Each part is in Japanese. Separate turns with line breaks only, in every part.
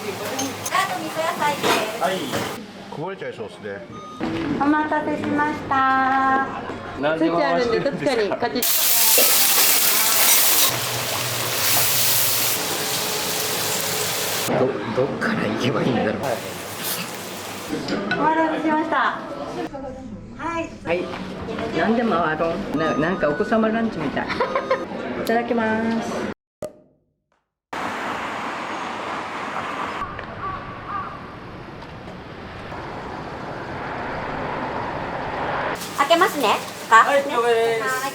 あと味噌野菜です。
はい。こぼれちゃいそうですね。
お待たせしました。
何
スイッチあるんでどっちかにカチッ。
どっから行けばいいんだろう。
お待たせしました。はい。
はい。なんで回ろう。なんかお子様ランチみたい。いただきます。
開けますね。
はい、了解です。
はい。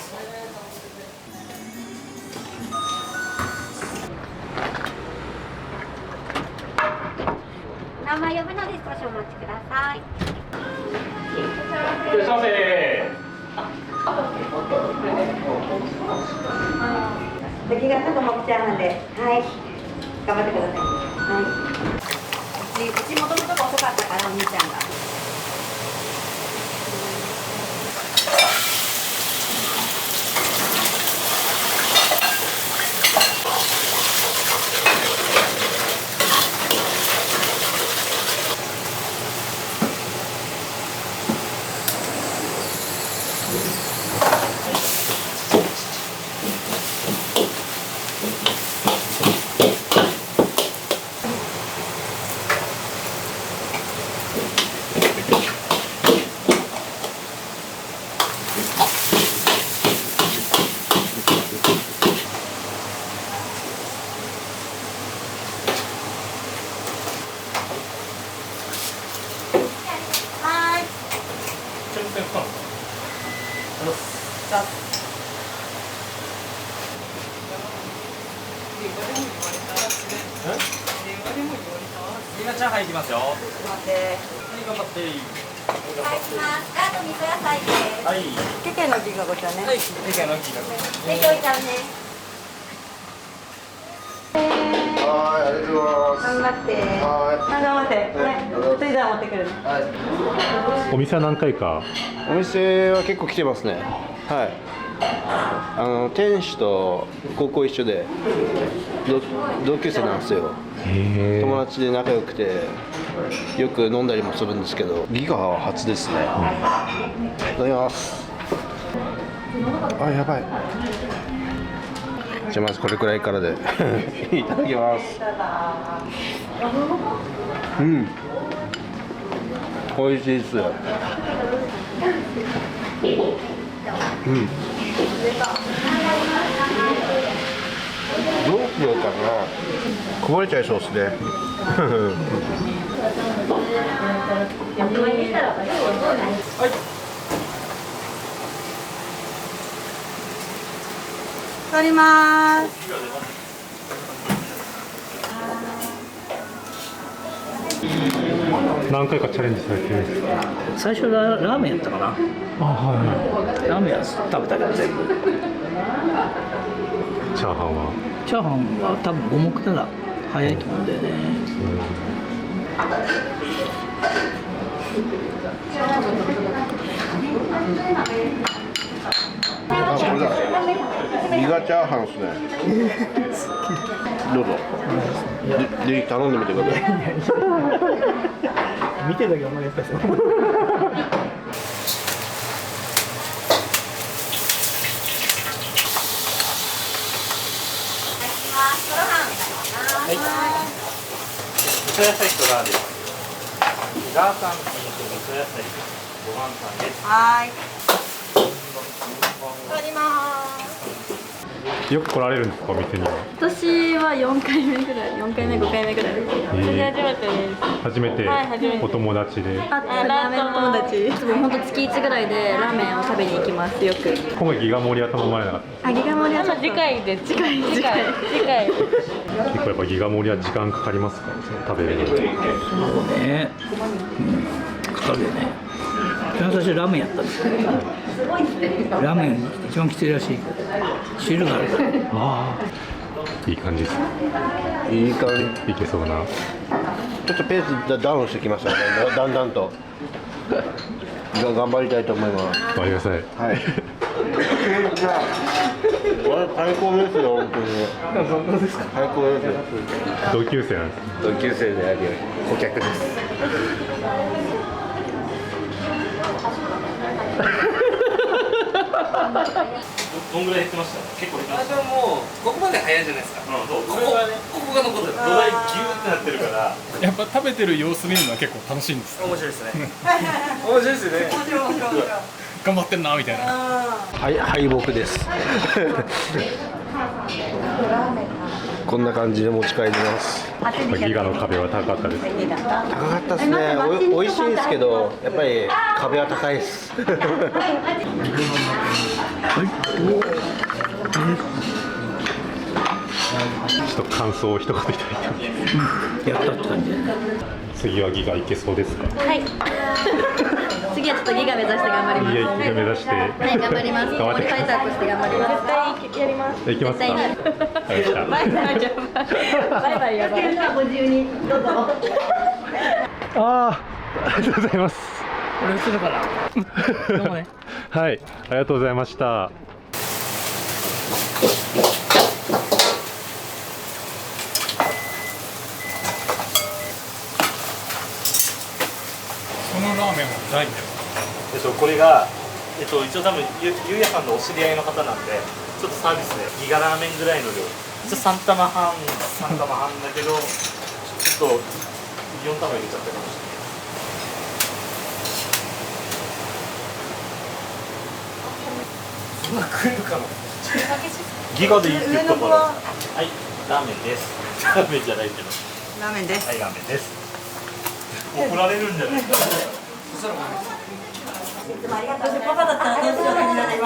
名前呼ぶので少しお待ちください。
いらっしゃいませ。
席がとこもくちゃなんで、はい。頑張ってください。はい。うちもともと遅かったから、お兄ちゃんが。
今チャーハンいきますよ。はい、頑張って。
はい、します。あと味噌野菜です。
はい。
ケケのギガゴちゃんね。
はい、理解の金額。
で、きょいちゃんね。
はい、ありがとうございます。
頑張って。頑張って。ね、ついだら持ってくるね。
お店は何回か。
お店は結構来てますね。はい。店主と高校一緒で同級生なんですよ。友達で仲良くてよく飲んだりもするんですけど、ギガは初ですね。いただきます。あ、やばい。じゃあまずこれくらいからでいただきます。うん、美味しいです。うん、どうしようかな。こぼれちゃいそうですね。
取ります。
何回かチャレンジされてるんですか。
最初ラーメンやったかな。
あ、は
ラーメンは食べたけど全部。
い。チャーハンは。
チャーハンは多分五目なら早いと思うんだよね。
あ、これだ。ギガチャーハンですね。どうぞ。で頼んでみてください。
見てるだけお前やっぱりそう。
はい。味噌野菜とラーです。ラーさん、味噌野菜、ご飯さんです。
はい。取ります。
よく来られるんですか、お店には。
私は4回目ぐらい、4回目、5回目ぐらい。私初めてです。
初めて。
はい初めて
お友達で。
ラーメン友達。いつも本当月1ぐらいでラーメンを食べに行きます。よく。
今回ギガ盛りは頼まれなかった。
あ、ギガ盛りはちょっと
次回で
次回。
結構やっぱギガ盛りは時間かかりますか、その食べるの。
そうね。かかるよね。一番最初ラーメンやったんですよ。ラーメン一番きついらしい。汁があるから。
ああ。いい感じです。
いい感じ。
いけそうな。
ちょっとペースダウンしてきましたね。だんだんと。頑張りたいと思います。
ごめんなさい。
はい。じゃあ。最高ですよ、本当に。
本当ですか。
最高ですよ。
同級生なんです。
同級生であり顧客です。
どんぐらい減ってました？結構減ってました。
でももうここまで早いじゃないですか。
そう
ここが残ってる。
土台ギューってなってるから
やっぱ食べてる様子見るのは結構楽しいんです。
面白いですね。面白いですよね。
頑張ってんなみたいな。
はい敗北です。こんな感じで持ち帰ります。
ギガの壁は高かったです。
高かったですね。おいしいですけど、やっぱり壁は高いです。
ちょっと感想を一言いただいても
やったって感じ。
次はギガいけそうですか？
はい次はちょっとギガ目指して頑張ります。
ギガ目指して
はい、頑張ります。モリファイターとして頑張ります。絶対やります。
いきますか？
絶対に。
わかりました。
バイバイじゃん。バイバイやばい。
ご自由にどうぞ。
ありがとうございます。
俺映るから。どうもね。
はい、ありがとうございました。
このラーメンはないんだよ。
これが一応多分ゆうやさんのお知り合いの方なんで、ちょっとサービスでギガラーメンぐらいの量。一応3玉半だけど、ちょっと4玉入れちゃったかもしれない。そんな食えるかな。ギガでいいって言ったから。はい、ラーメンです。ラーメンじゃないけど。
ラーメンです。
はい、ラーメンです。怒られるんじゃないかな。
パパだったらどうしようかな。
い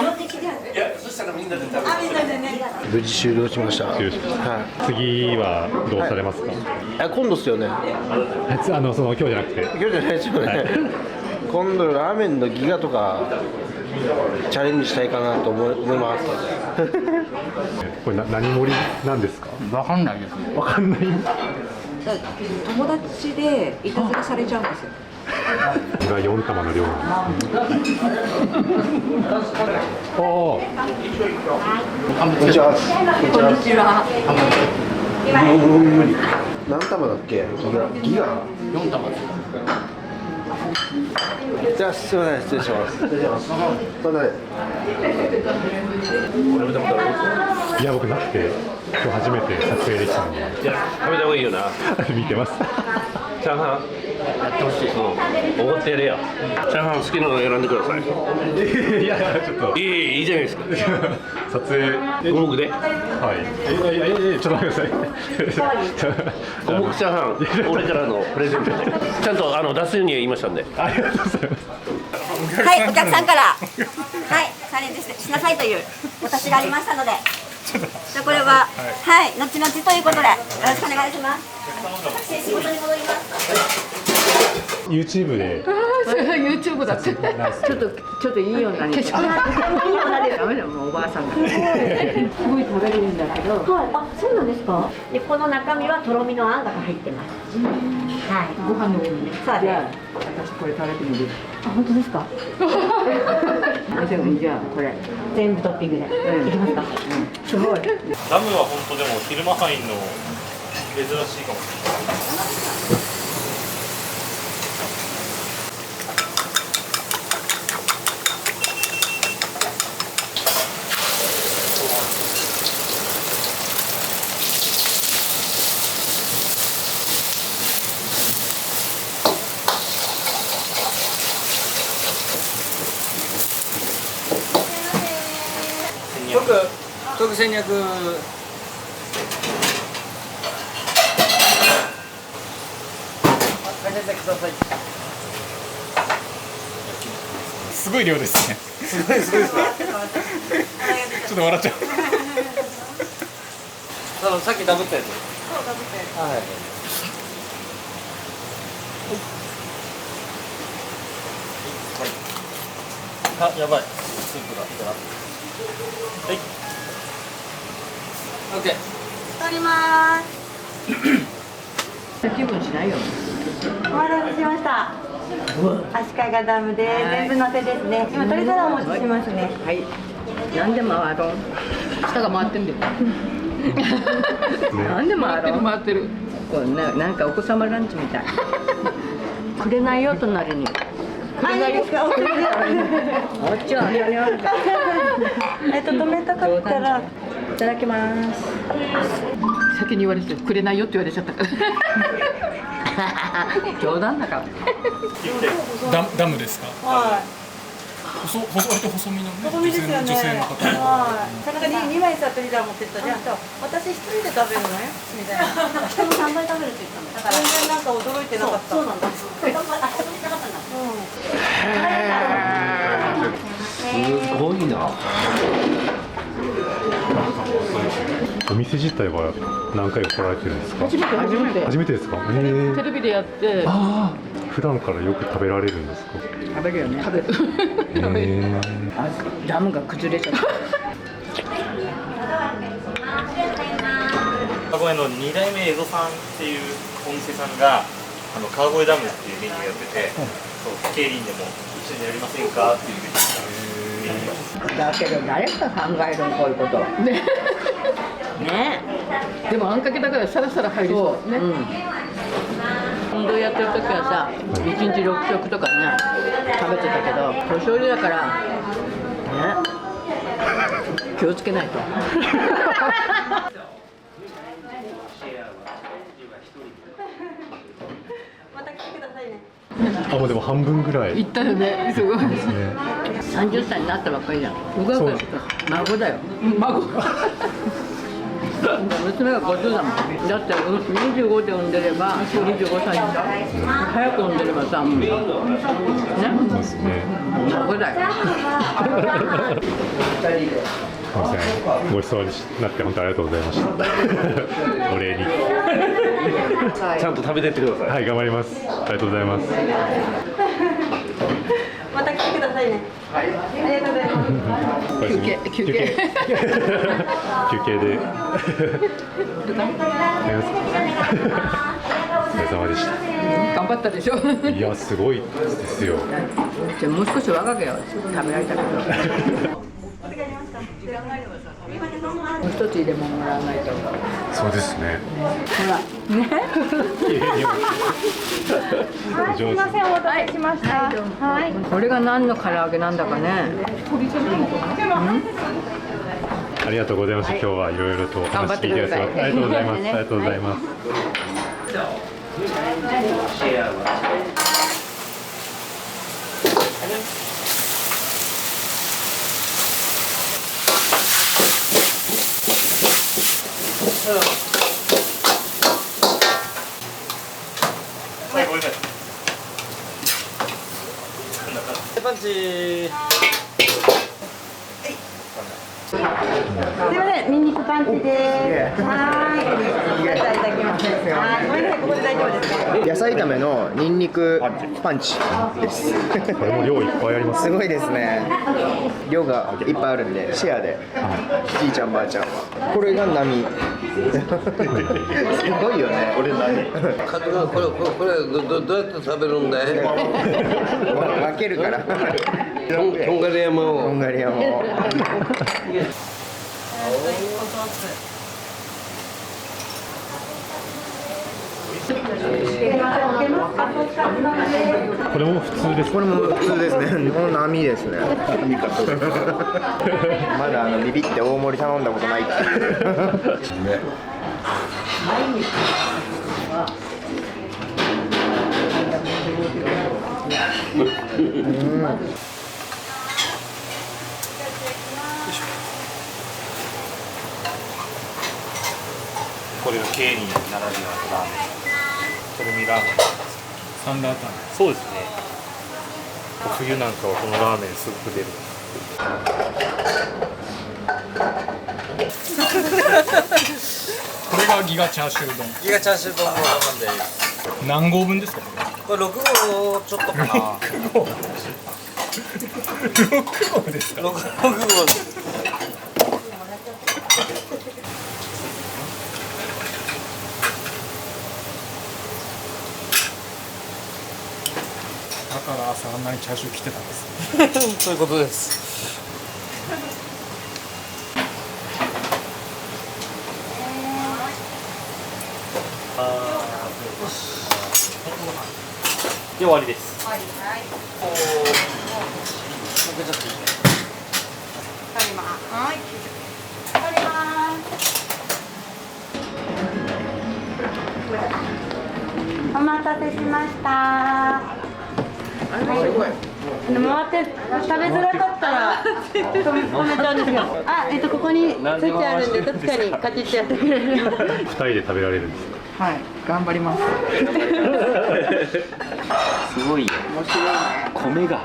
や、そしたらみんなで食べる。
みんなでね。
無事終了しました。
終了しました
は
次はどうされますか？
い。今度っすよね。
その今日じゃなくて。
今日じゃないですよね。
はい
今度ラーメンのギガとかチャレンジしたいかなと思います。
これ何盛りなんですか？
わかんないです。
わかんない。
友達でいたずらされちゃうんですよ。
が4玉の量なんです。おお。
こんにちは。
こんにちは。
何玉だっけ？ギガ
4玉です。
じゃあすみません、失礼します。失礼します。
いや僕なくて今日初めて撮影できたんで。
じゃあ食べた方がいいよな。
見てます。
チャーハンやってほしい。おごってやれよ。チャーハン好きなの選んでください。
いやちょっと
いいじゃないですか。
撮影
五目で。
はい。ちょっと待ってください。
五目チャーハン俺からのプレゼントで。ちゃんと出すように言いましたんで。
ありがとうございます。
はい、お客さんから、はい、チャレンジしなさいというお達しがありましたので、じゃあこれは、はい、後々ということで、よろしくお願いします。仕事に戻ります。
YouTube で
YouTube だって。ちょっといいようなに。いいようなでダメだよ、もうおばあさんが。すごい食べれるんだけど。
はい、あ、そうなんですか。で、この中身はとろみのあんが入ってます。はい、
ご飯の上にね。
そうです。
私これ食べてみる。
あ、本当ですか。
じゃあこれ。
全部トッピングで、いきますか。
すごい。
ラムは本当でも昼間入んの珍しいかもしれない。
特戦略。
すごい量ですね。
すごいですか。
ちょっと笑っちゃう。
さっきダブったやつ。はい。
あ、やばい。スープが来た。はい。
オッケー。
取ります。
気分しないよ。
お待たせしました。足利ダムで全部のせですね。今取り皿お持ちしますね。
はい。なんで回ろう。下が回ってんだよ。なんで回る？回ってる。こうなんかお子様ランチみたい。くれないよ隣に。くれないよ。おっちゃん。
止めたかったら。
いただきます。先に言われてくれないよって言われちゃったから。冗談だから。
ダムですか。
はい。
細身のね、
細身ですよね。
女性の方。
はい。田中に2枚さ、リーダー持ってったじゃん。私一人で食べるのねみたいな。人も3杯食べるって言ったの。だから全然なんか驚いてなかった。そうなんだ。驚いてなかったんだ。
すごいな。
お店自体は何回来られてるんですか？
初めて。
初めてですか？
テレビでやって。
ああ、普段からよく食べられるんですか？
食べるよね。食べる。ダムが崩れちゃった。
川越の2代目江戸さんっていうお店さんが川越ダムっていうメニューやってて、そう競輪でも一緒にやりませんかっていうメニュー。
だけど誰か考えるのこういうこと。ね。ね。でもあんかけだからさらさら入りそうね。運動やってる時はさ、1日6食とかね食べてたけど、年寄りだからね、気をつけないと。
また来てくださいね。
あ、もうでも半分ぐらい。
行ったよね。すごい
ですね。
30歳になったばっかりじゃん。僕は孫だよ。孫。娘が50だもん。だって25で産んでれば25歳でしょ。早く産んでればさ、ね。
そうですね。
孫だよ。
すみません。ごちそうになって本当にありがとうございました。お礼に。
ちゃんと食べてってください。
はい、頑張ります。ありがとうございます。
また来てくださいね。ありがとうございます。
休憩。
休憩で。お疲れ様でした。
頑張ったでしょ。
いや、すごいですよ。
じゃあもう少し若くよ食べられたけど。もう一つ入れ物もらわないと。
そうですね。
ほら、ね。
すみません、お待たせしました。はい。
これが何の唐揚げなんだかね。
ありがとうございました。今日はいろいろとお話聞いてください。ありがとうございます。ありがとうございます。
パンチ。
すみません、ニンニクパンチです。はい。いただきます。はい。ごめんなさい、ここで大丈夫ですか。
野菜炒めのニンニクパンチです。
これも量いっぱいあります。
すごいですね。量がいっぱいあるんでシェアで。じいちゃんばあちゃんは。これが波。すごいよね。俺波。
これどうやって食べるんだい？
分けるから。
とんがり山を。
とんがり山を。
これも普通です。
これも普通ですね。この波ですね。まだビビって大盛り頼んだことないっていう。
これが経理に並ぶようなラーメン、とろみラーメン。
サンラータン。
そうですね。冬なんかはこのラーメンすごく出る。
これがギガチャーシュー丼。
ギガチャーシュー丼のラーメンです。
何合分ですか？
これ6合ちょっとかな。
6合。6合ですか？6
合。
だから朝あんなにチャーシュー来てたんです。
そういうことです。
で終わりです。
終わり。はい。取ります。はい。取ります。お待たせしました。回って食べづらかったら止めちゃうんですよ。ここにスイッチあるんで、どっちかにカチッとやってくれる。
2人で食べられるんですか？
はい、頑張ります。
すごいよ。米が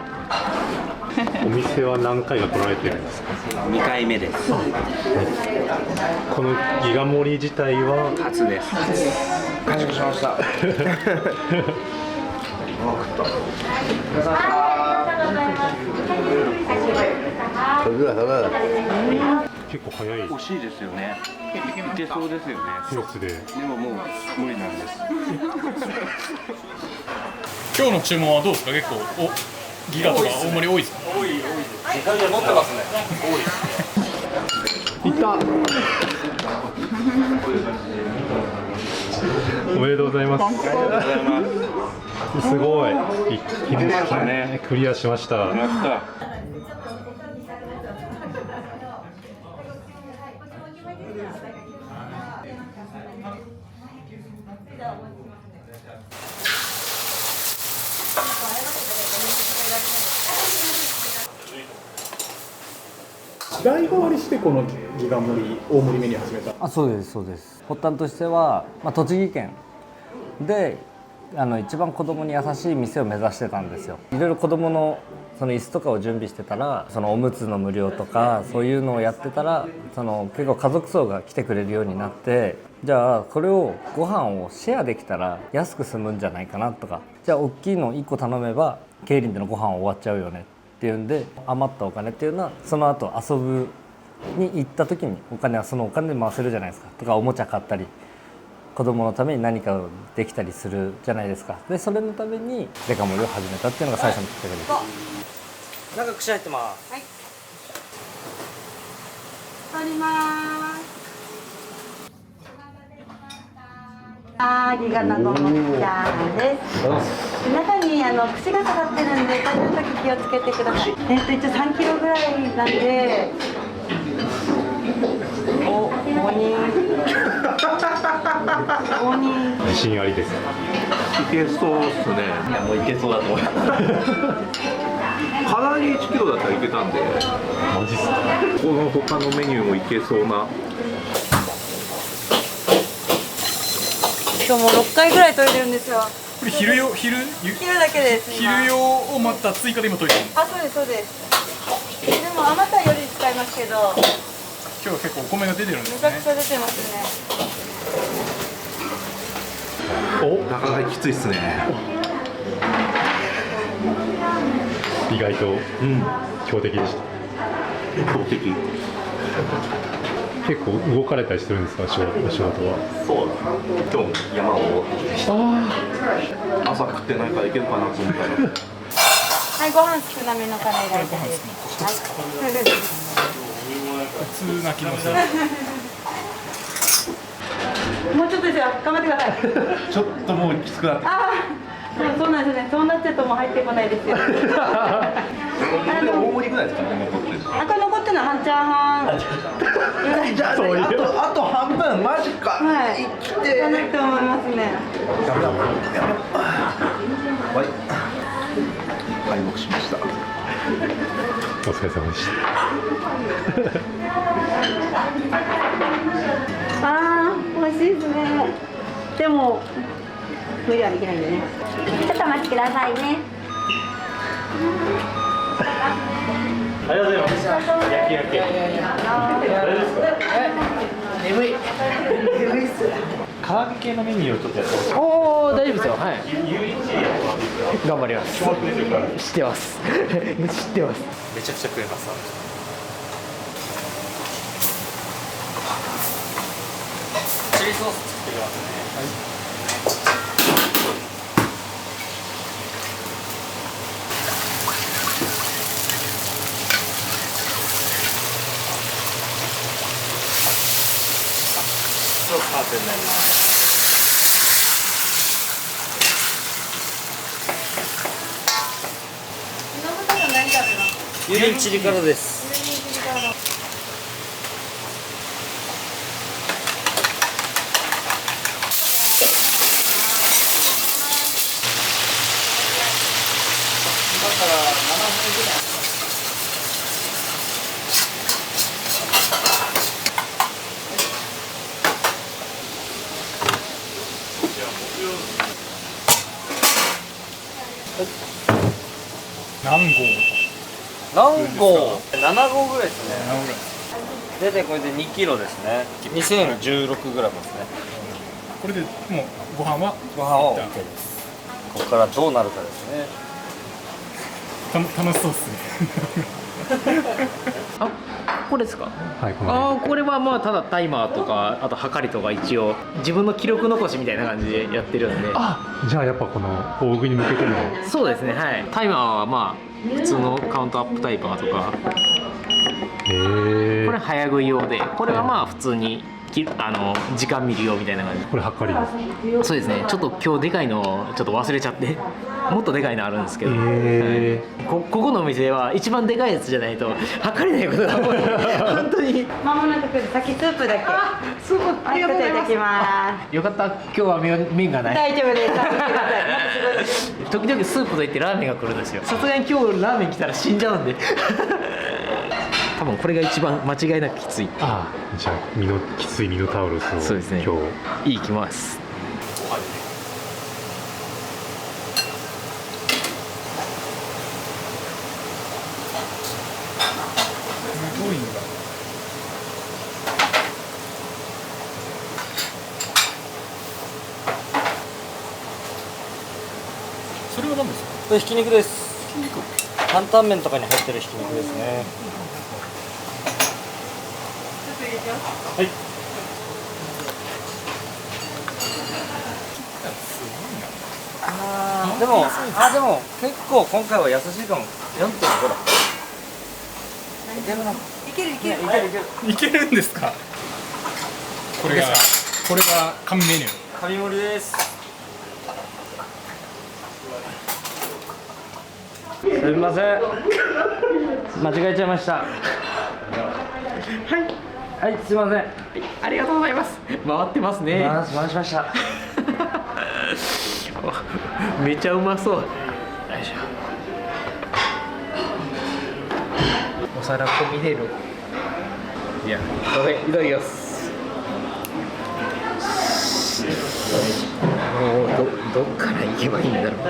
お店は何回か来られてるんですか
2回目です。
このギガ盛り自体は
初です。完食しました。
結構早い。
惜しいですよね。いけそうですよね。
一つで。
でももう無理なんです。
今日の注文はどうですか？結構ギガとか大盛り多いですか？
多いです。時間で持ってますね。多い。
いったおめでとうございます。
ありがとうございます。
すごい。一気にね、クリアしました。
やった。
代替わりしてこのギガ盛り大盛りメニュー始めた。
そうですそうです。発端としては、栃木県で一番子供に優しい店を目指してたんですよ。いろいろ子供のその椅子とかを準備してたら、そのおむつの無料とかそういうのをやってたら、結構家族層が来てくれるようになって、じゃあこれをご飯をシェアできたら安く済むんじゃないかなとか、じゃあ大きいの1個頼めば競輪でのご飯終わっちゃうよねっていうんで、余ったお金っていうのはその後遊ぶに行った時にお金はそのお金で回せるじゃないですか。とかおもちゃ買ったり子供のために何かをできたりするじゃないですか。でそれのためにデカ盛りを始めたっていうのが最初のきっかけです。
中串入ってます。
はい。取ります。ギガのごもちゃんです。中に串がかかってるんで、食べるとき気をつけてください。一応3キロぐらいなんで、5人。
自信ありですか？
いけそうですね。
いやもういけそうだと思います。
かなり1キロだったらいけたんで。
マジっすか？
この他のメニューもいけそうな。
今日も6回ぐらい取れてるんですよ。
これ昼だ
けです。
昼用をまた追加で今取れてる。
そうですそうです。でも余ったらより使いますけど。
今日は結構お米が出てるんですね。
めちゃくちゃ出てます
なかなかきついっすね。
意外と強敵でした。
強敵。
結構動かれたりするんですか、仕事は。
そうだ。今日も山を登ってきて。朝食ってないからいけるかなと思ったら。
はい、ご飯少なめのカレーライスです。
普通な気もする。
もうちょっとですよ。頑張ってください。
ちょっともうきつくなって。
そうなんですね。そうなっちゃうともう入ってこないですよ。
大盛りぐらいですかね、残ってる。
これ残ってるのは半チャーハン。
じゃあ、あと半分、マジか。
はい。かなって思いますね。
敗北しました。
お疲れ様でした。
美味しいですね。でも無理はできないんでね。ちょっとお待ちくださいね。
ありがとうございます。焼き。大丈夫ですか？
眠いっす。
唐揚げ系のメニューをちょっとやってほしい。
大丈夫ですよ。はい。頑張ります。知ってます。知ってます。
めちゃくちゃ食えます。チリソース作ってきますね。ソース完成になります。
油淋チリ辛です。
何合
7合ぐらいですね。大体これで2キロですね。2016グラムですね。
これでもうご飯は
OK です。ここからどうなるかですね。
楽しそうですね。
あ、これですか。
はいこの
これはまあただタイマーとかあと測りとか一応自分の記録残しみたいな感じでやってるんで。
じゃあやっぱこの大食いに向けての
そうですね、はい。タイマーはまあ普通のカウントアップタイマーとか、これ早食い用で、これはまあ普通に時間見るよみたいな感じ。
これ測りです。
そうですね。ちょっと今日でかいのちょっと忘れちゃって、もっとでかいのあるんですけど、はい、ここのお店は一番でかいやつじゃないと測れないことが多い。本当に。
まもなくさっきスープだけ。
スープありがとうございます。
いただきま
よかった。今日は麺がない。
大丈夫です。
時々スープと言ってラーメンが来るんですよ。さすがに今日ラーメン来たら死んじゃうんで。多分これが一番間違いなくきつい。
じゃあきついミノタウロスを
そうですね。
今日
いきます。
すごいんだ。それは何ですか。
これひき肉です。担々麺とかに入ってるひき肉ですね。はい。でも結構今回は優しいかも。4.5だ。いけるな。いける。
いけるんですか。これが神メニュー。
神盛りです。すみません。間違えちゃいました。はい、すみません。
ありがとうございます。回ってますね。
回しました。
めちゃうまそう。お皿込みでる。いや、これいただきます。もうどっから行けばいいんだろう。こ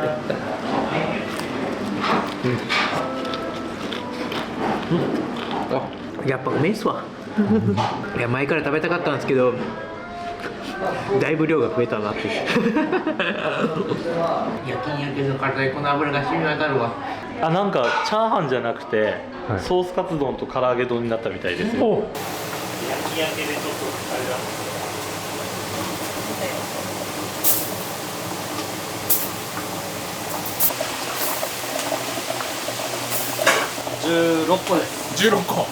れ。やっぱうめえっすわ。いや前から食べたかったんですけど、だいぶ量が増えたなって夜勤やけど体にこの油が染み渡るわ。
なんかチャーハンじゃなくて、ソースカツ丼と唐揚げ丼になったみたいですよ。夜勤焼けでちょっとあれだ。
16個です。
16個。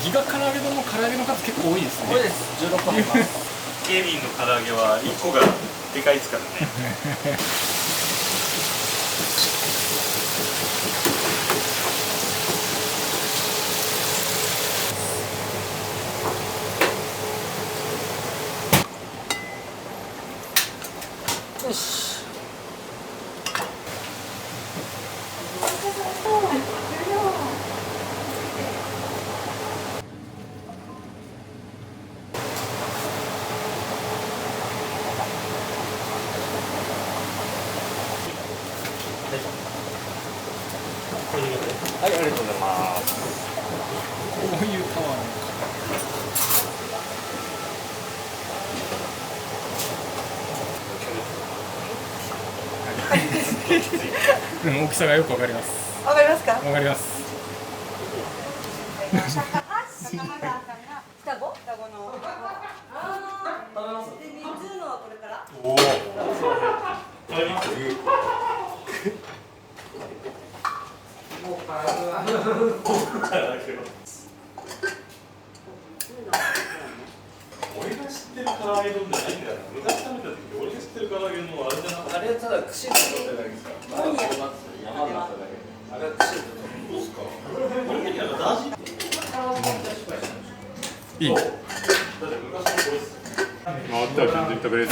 ギガ唐揚げ丼も唐揚げの数結構多いですね。
多いです。16個あります。
ケビンの唐揚げは1個がでかいですからね。
よし。はい、ありがとうございます。
こういうタワーなのか。大きさがよくわかります。
わかりますか。
わかります。
双子の。で3つのはこれから。
おお。俺が知ってる唐揚げ丼じゃないんだよな。昔食べた時俺が知ってる唐揚げのあれじゃなかった。
あれはただ串に乗ってるだけですか。あれは串に乗ってる。
いい。
回ったら全然食べれる。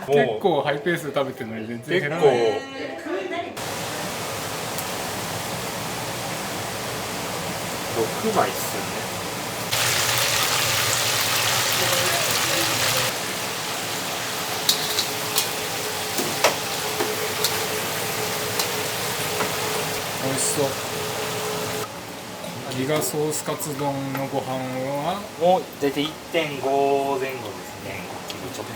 結構ハイペースで食べてるのに全然減らない。
6枚っすよね。
美味しそう。ギガソースカツ丼のご飯は
もう大体 1.5 前後ですね。ちょっと。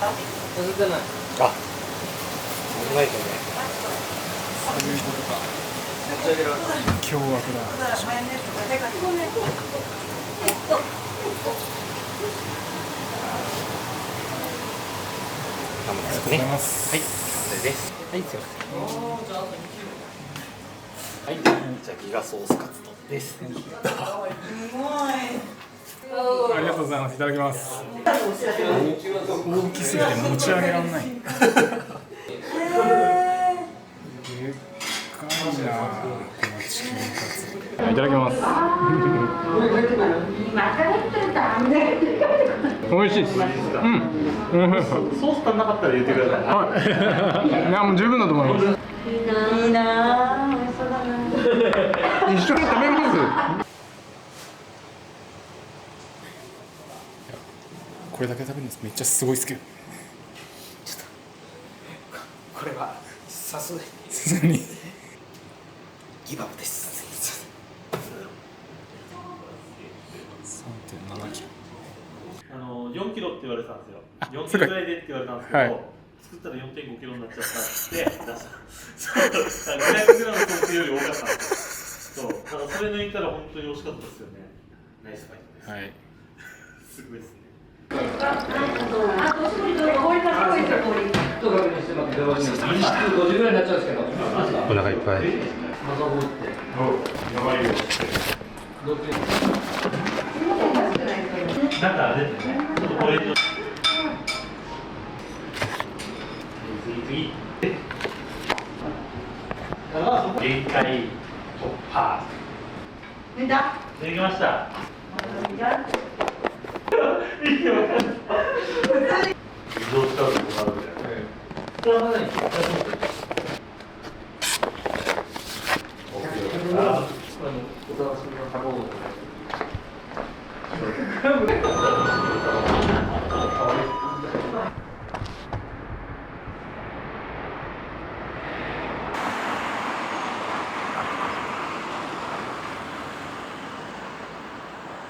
あ、考えてね。
そういうことか。凶悪だ。
頑張ってくださいね。はい、それです。はい、すいません。はい、じゃあギガソースカツ丼です。
ありがとうございます。いただきます。大きすぎて持ち上げられない。でっかいな。このチキンカツ。いただきます。美味しいです。うん。
ソース足んなかったら言ってください。
はい。いやもう十分だと思います。
いいなぁ、美味しそうだな。
一緒に食べます。これだけ食べるんです。めっちゃすごい好き。ちょっとこれはさすがにギブアップです。3.7キロ。
4キロって言われたんですよ。4キロぐらいでって言われたんですけど、
はい、
作ったら 4.5 キロになっちゃったって出した。500グラム想定より多かったんですよ。そう、だからそれ抜いたら本当に美味しかったですよね。ナイスファイトです。
はい。
すごいですね。
お腹いっぱい。
なんかあれですね。ちょっとこれ次。限界突破。抜きました。移動したらどうなるみたいな。これは何？お